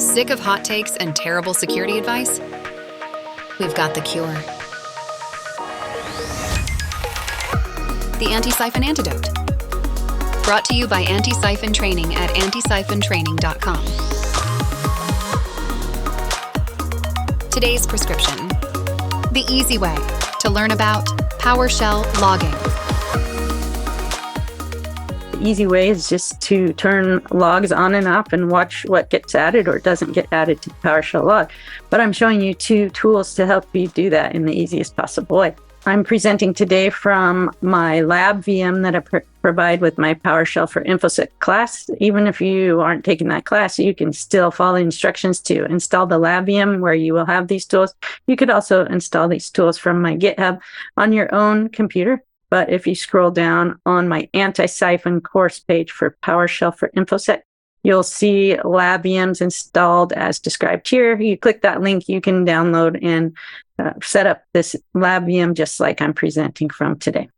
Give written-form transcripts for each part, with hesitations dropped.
Sick of hot takes and terrible security advice? We've got the cure. The Antisyphon Antidote. Brought to you by Antisyphon Training at antisyphontraining.com. Today's prescription. The easy way to learn about PowerShell logging. The easy way is just to turn logs on and off and watch what gets added or doesn't get added to the PowerShell log. But I'm showing you two tools to help you do that in the easiest possible way. I'm presenting today from my lab VM that I provide with my PowerShell for InfoSec class. Even if you aren't taking that class, you can still follow instructions to install the lab VM where you will have these tools. You could also install these tools from my GitHub on your own computer. But if you scroll down on my Antisyphon course page for PowerShell for InfoSec, you'll see lab VMs installed as described here. You click that link, you can download and set up this lab VM just like I'm presenting from today.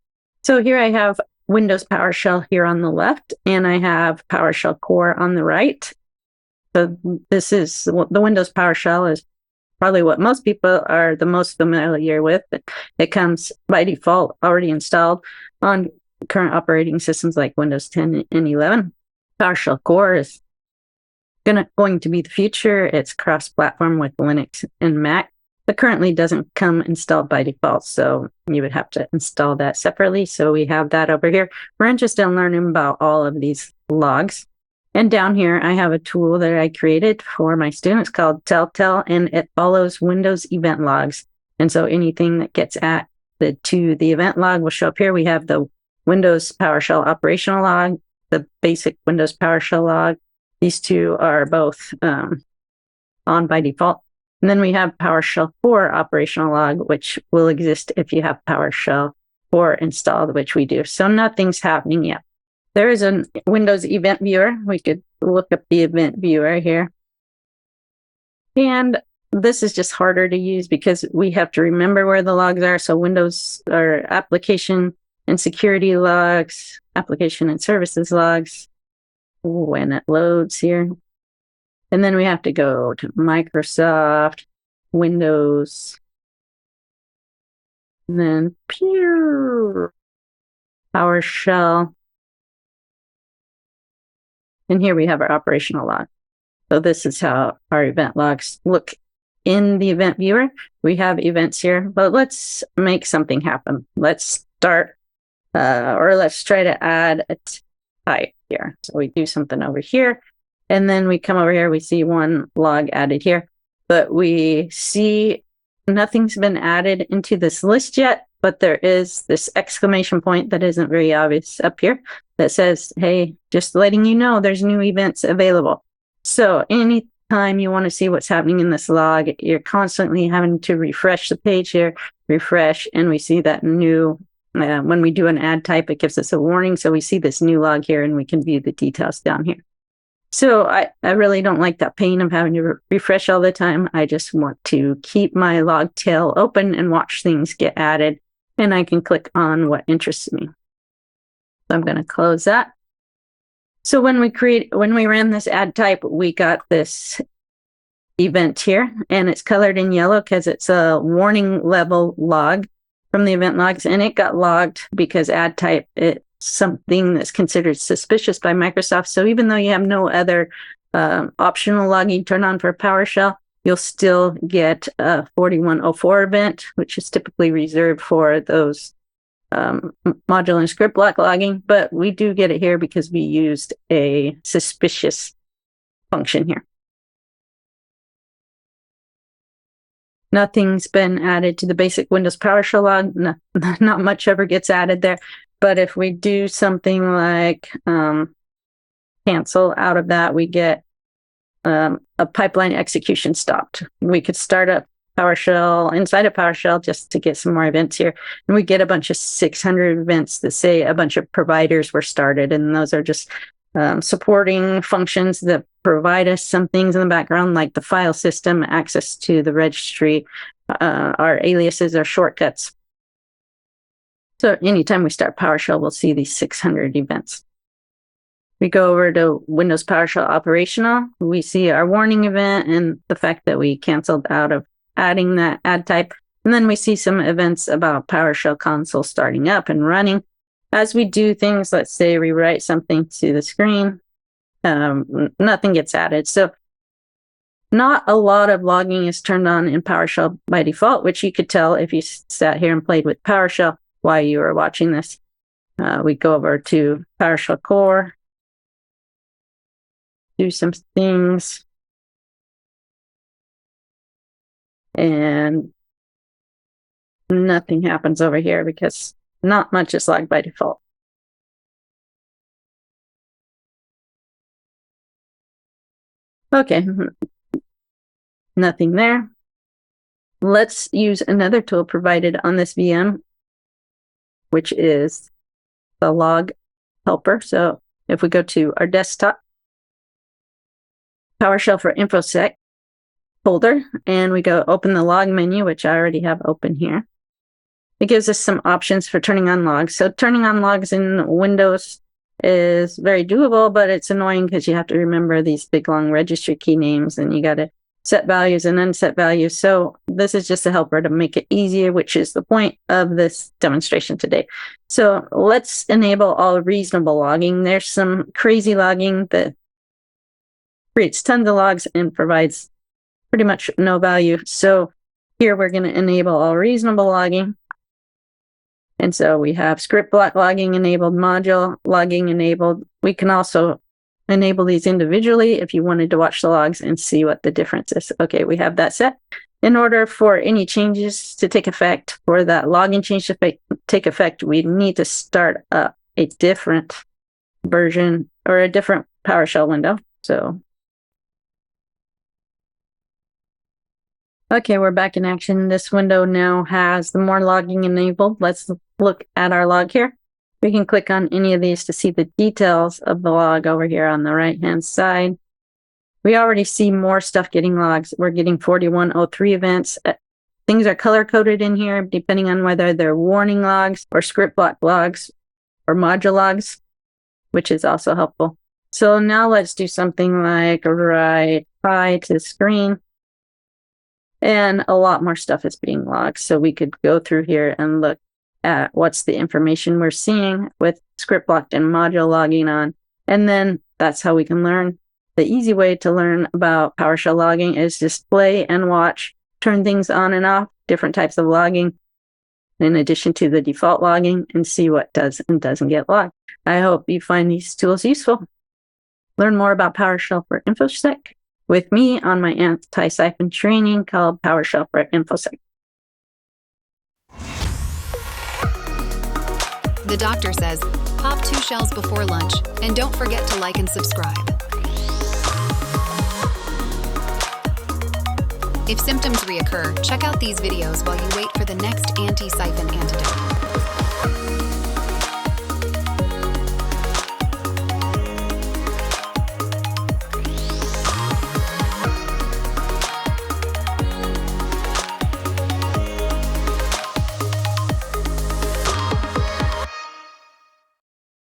So here I have Windows PowerShell here on the left, and I have PowerShell Core on the right. So this is the Windows PowerShell is probably what most people are the most familiar with. It comes by default already installed on current operating systems like Windows 10 and 11. PowerShell Core is going to be the future. It's cross-platform with Linux and Mac, but currently doesn't come installed by default, so you would have to install that separately. So we have that over here. We're interested in learning about all of these logs. And down here, I have a tool that I created for my students called Telltale, and it follows Windows event logs. And so anything that gets added to the event log will show up here. We have the Windows PowerShell operational log, the basic Windows PowerShell log. These two are both on by default. And then we have PowerShell 4 operational log, which will exist if you have PowerShell 4 installed, which we do. So nothing's happening yet. There is a Windows event viewer. We could look up the event viewer here. And this is just harder to use because we have to remember where the logs are. So Windows are application and security logs, application and services logs, when it loads here. And then we have to go to Microsoft, Windows, and then PowerShell. And here we have our operational log. So this is how our event logs look in the event viewer. We have events here, but let's make something happen. Let's start, or let's try to add a type here. So we do something over here, and then we come over here, we see one log added here, but we see nothing's been added into this list yet, but there is this exclamation point that isn't very obvious up here that says, hey, just letting you know there's new events available. So anytime you want to see what's happening in this log, you're constantly having to refresh the page here, refresh, and we see that new, when we do an add type, it gives us a warning. So we see this new log here and we can view the details down here. So I really don't like that pain of having to refresh all the time. I just want to keep my log tail open and watch things get added, and I can click on what interests me. So I'm going to close that. So when we ran this add type, we got this event here, and it's colored in yellow because it's a warning level log from the event logs, and it got logged because add type, it's something that's considered suspicious by Microsoft. So even though you have no other optional logging turned on for PowerShell, you'll still get a 4104 event, which is typically reserved for those module and script block logging, but we do get it here because we used a suspicious function here. Nothing's been added to the basic Windows PowerShell log. Not much ever gets added there. But if we do something like cancel out of that, we get a pipeline execution stopped. We could start up PowerShell inside of PowerShell just to get some more events here. And we get a bunch of 600 events that say a bunch of providers were started. And those are just supporting functions that provide us some things in the background, like the file system, access to the registry, our aliases, our shortcuts. So anytime we start PowerShell, we'll see these 600 events. We go over to Windows PowerShell operational. We see our warning event and the fact that we canceled out of adding that add type. And then we see some events about PowerShell console starting up and running. As we do things, let's say we write something to the screen, nothing gets added. So not a lot of logging is turned on in PowerShell by default, which you could tell if you sat here and played with PowerShell while you were watching this. We go over to PowerShell core, do some things, and nothing happens over here because not much is logged by default. Okay, nothing there. Let's use another tool provided on this VM, which is the log helper. So if we go to our desktop, PowerShell for InfoSec folder, and we go open the log menu, which I already have open here. It gives us some options for turning on logs. So turning on logs in Windows is very doable, but it's annoying because you have to remember these big long registry key names and you got to set values and unset values. So this is just a helper to make it easier, which is the point of this demonstration today. So let's enable all reasonable logging. There's some crazy logging that creates tons of logs and provides pretty much no value. So here we're going to enable all reasonable logging. And so we have script block logging enabled, module logging enabled. We can also enable these individually if you wanted to watch the logs and see what the difference is. Okay, we have that set. In order for any changes to take effect, for that logging change to take effect, we need to start up a different version or a different PowerShell window. So, okay, we're back in action. This window now has the more logging enabled. Let's look at our log here. We can click on any of these to see the details of the log over here on the right-hand side. We already see more stuff getting logs. We're getting 4103 events. Things are color-coded in here, depending on whether they're warning logs or script block logs or module logs, which is also helpful. So now let's do something like write hi to the screen. And a lot more stuff is being logged. So we could go through here and look at what's the information we're seeing with script blocked and module logging on. And then that's how we can learn. The easy way to learn about PowerShell logging is just play and watch, turn things on and off, different types of logging, in addition to the default logging, and see what does and doesn't get logged. I hope you find these tools useful. Learn more about PowerShell for InfoSec with me on my Antisyphon training called PowerShell for InfoSec. The doctor says, pop 2 shells before lunch, and don't forget to like and subscribe. If symptoms reoccur, check out these videos while you wait for the next Antisyphon antidote.